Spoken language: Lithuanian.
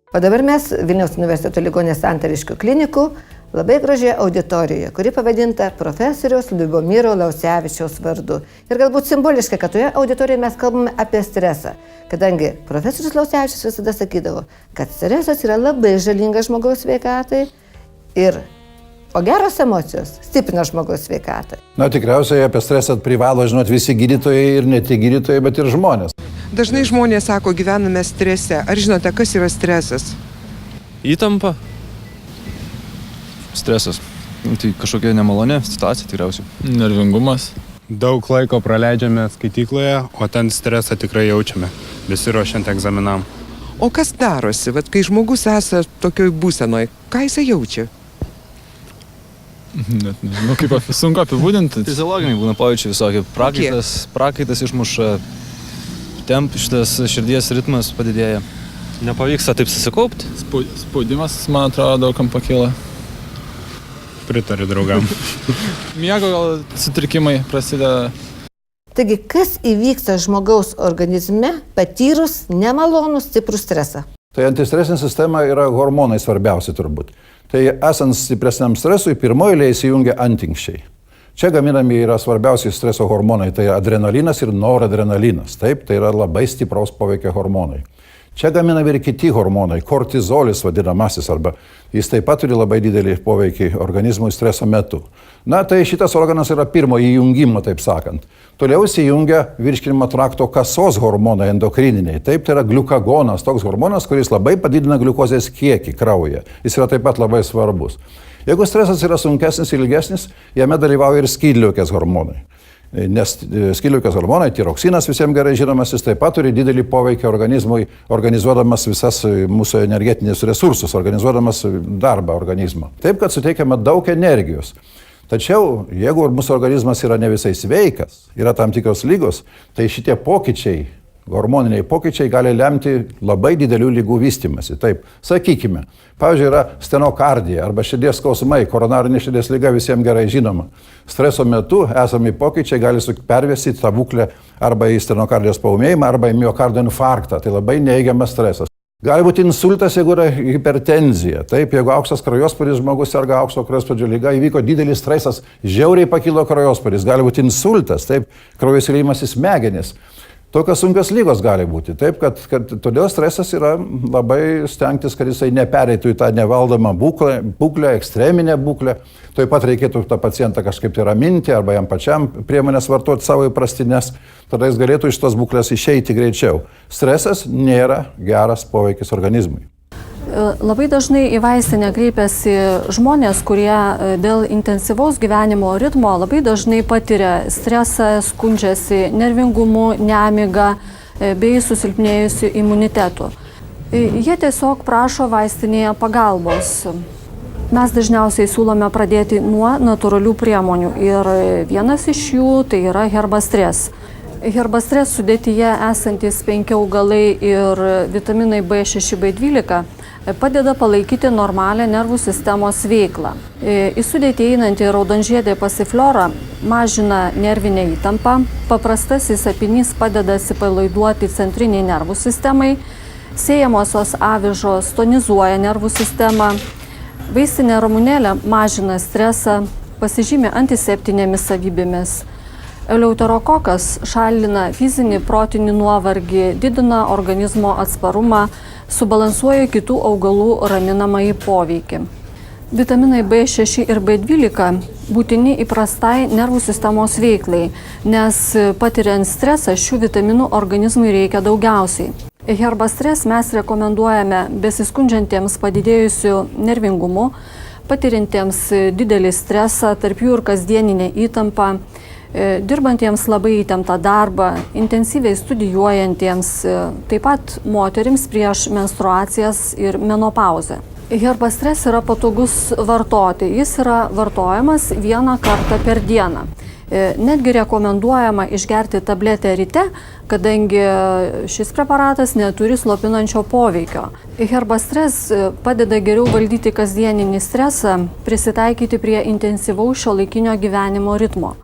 O dabar mes Vilniaus universiteto ligoninės Santariškių klinikų labai gražioje auditorijoje, kuri pavadinta profesoriaus Liubomiro Laucevičiaus vardu. Ir galbūt simboliškai, kad toje auditorijoje mes kalbame apie stresą, kadangi profesorius Laucevičius visada sakydavo, kad stresas yra labai žalingas žmogaus sveikatai o geros emocijos stiprina žmogaus sveikatą. Tikriausiai apie stresą privalo žinoti visi gydytojai ir ne tik gydytojai, bet ir žmonės. Dažnai žmonės sako, gyvename strese. Ar žinote, kas yra stresas? Įtampa. Stresas. Tai kažkokia nemalonė situacija tikriausiai. Nervingumas. Daug laiko praleidžiame skaitykloje, o ten stresą tikrai jaučiame, visi ruošiant egzaminam. O kas darosi, kai žmogus esa tokioj būsenoj, ką jisai jaučia? Net nežinau, kaip sunku apibūdinti. Fiziologiniai būna pojūčiai visokie. Prakaitas išmuša, šitas širdies ritmas padidėja. Nepavyksta taip susikaupti. Spaudimas, man atrodo, daugam pakyla. Pritariu draugam. Miego gal sutrikimai prasideda. Taigi, kas įvyksta žmogaus organizme patyrus nemalonų stiprų stresą? Tai antistresinė sistema yra hormonai svarbiausi turbūt. Tai esant stipresniam stresui, pirmoje eilėje įsijungia antinkščiai. Čia gaminami yra svarbiausi streso hormonai, tai adrenalinas ir noradrenalinas. Taip, tai yra labai stipraus poveikio hormonai. Čia gaminami ir kiti hormonai, kortizolis vadinamasis, arba jis taip pat turi labai didelį poveikį organizmui streso metu. Tai šitas organas yra pirmo įjungimo, taip sakant. Toliau įsijungia virškinimo trakto kasos hormonai endokrininiai. Taip, tai yra gliukagonas, toks hormonas, kuris labai padidina gliukozės kiekį kraujyje. Jis yra taip pat labai svarbus. Jeigu stresas yra sunkesnis ir ilgesnis, jame dalyvauja ir skydliaukės hormonai. Nes skydliaukės hormonai, tiroksinas visiems gerai žinomas, jis taip pat turi didelį poveikį organizmui, organizuodamas visas mūsų energetinius resursus, organizuodamas darbą organizmo. Taip, kad suteikiama daug energijos. Tačiau, jeigu mūsų organizmas yra ne visai sveikas, yra tam tikros lygos, tai šitie pokyčiai, hormoniniai pokyčiai gali lemti labai didelių lygų vystymasi. Taip, sakykime, pavyzdžiui, yra stenokardija arba širdies skausmai, koronarinė širdies liga visiems gerai žinoma. Streso metu esami pokyčiai gali pervesti tą būklę arba į stenokardijos paūmėjimą, arba į miokardo infarktą. Tai labai neigiamas stresas. Gali būti insultas, jeigu yra hipertenzija. Taip, jeigu aukštas kraujospūdis, žmogus serga aukšto kraujospūdžio liga, įvyko didelis stresas, žiauriai pakilo kraujospūdis, gali būti insultas, taip, kraujo išsiliejimas į smegenis. Tokios sunkios lygos gali būti. Taip, kad todėl stresas yra labai stengtis, kad jisai nepereitų į tą nevaldomą būklę, ekstreminę būklę. Taip pat reikėtų tą pacientą kažkaip tai raminti arba jam pačiam priemonės vartoti savo įprastinės. Tada jis galėtų iš tos būklės išeiti greičiau. Stresas nėra geras poveikis organizmui. Labai dažnai į vaistinę kreipiasi žmonės, kurie dėl intensyvaus gyvenimo ritmo labai dažnai patiria stresą, skundžiasi nervingumu, nemiga bei susilpnėjusiu imunitetu. Jie tiesiog prašo vaistinėje pagalbos. Mes dažniausiai siūlome pradėti nuo natūralių priemonių ir vienas iš jų tai yra Herbastres. Herbastres sudėtyje esantis 5 augalai ir vitaminai B6, B12 padeda palaikyti normalią nervų sistemos veiklą. Į sudėtį einantį raudonžiedė pasifliora mažina nervinę įtampą, paprastasis apinys padeda atsipalaiduoti centriniai nervų sistemai, sėjamosios avižos tonizuoja nervų sistemą, vaistinė ramunėlė mažina stresą, pasižymi antiseptinėmis savybėmis. Eleuterokokas šalina fizinį protinį nuovargį, didina organizmo atsparumą, subalansuoja kitų augalų raminamąjį poveikį. Vitaminai B6 ir B12 būtini įprastai nervų sistemos veiklai, nes patiriant stresą šių vitaminų organizmui reikia daugiausiai. Herbastres mes rekomenduojame besiskundžiantiems padidėjusiu nervingumu, patirintiems didelį stresą, tarp jų ir kasdieninę įtampą, dirbantiems labai įtemptą darbą, intensyviai studijuojantiems, taip pat moterims prieš menstruacijas ir menopauzę. Herbastres yra patogus vartoti, jis yra vartojamas 1 kartą per dieną. Netgi rekomenduojama išgerti tabletę ryte, kadangi šis preparatas neturi slopinančio poveikio. Herbastres padeda geriau valdyti kasdieninį stresą, prisitaikyti prie intensyvaus šiuolaikinio gyvenimo ritmo.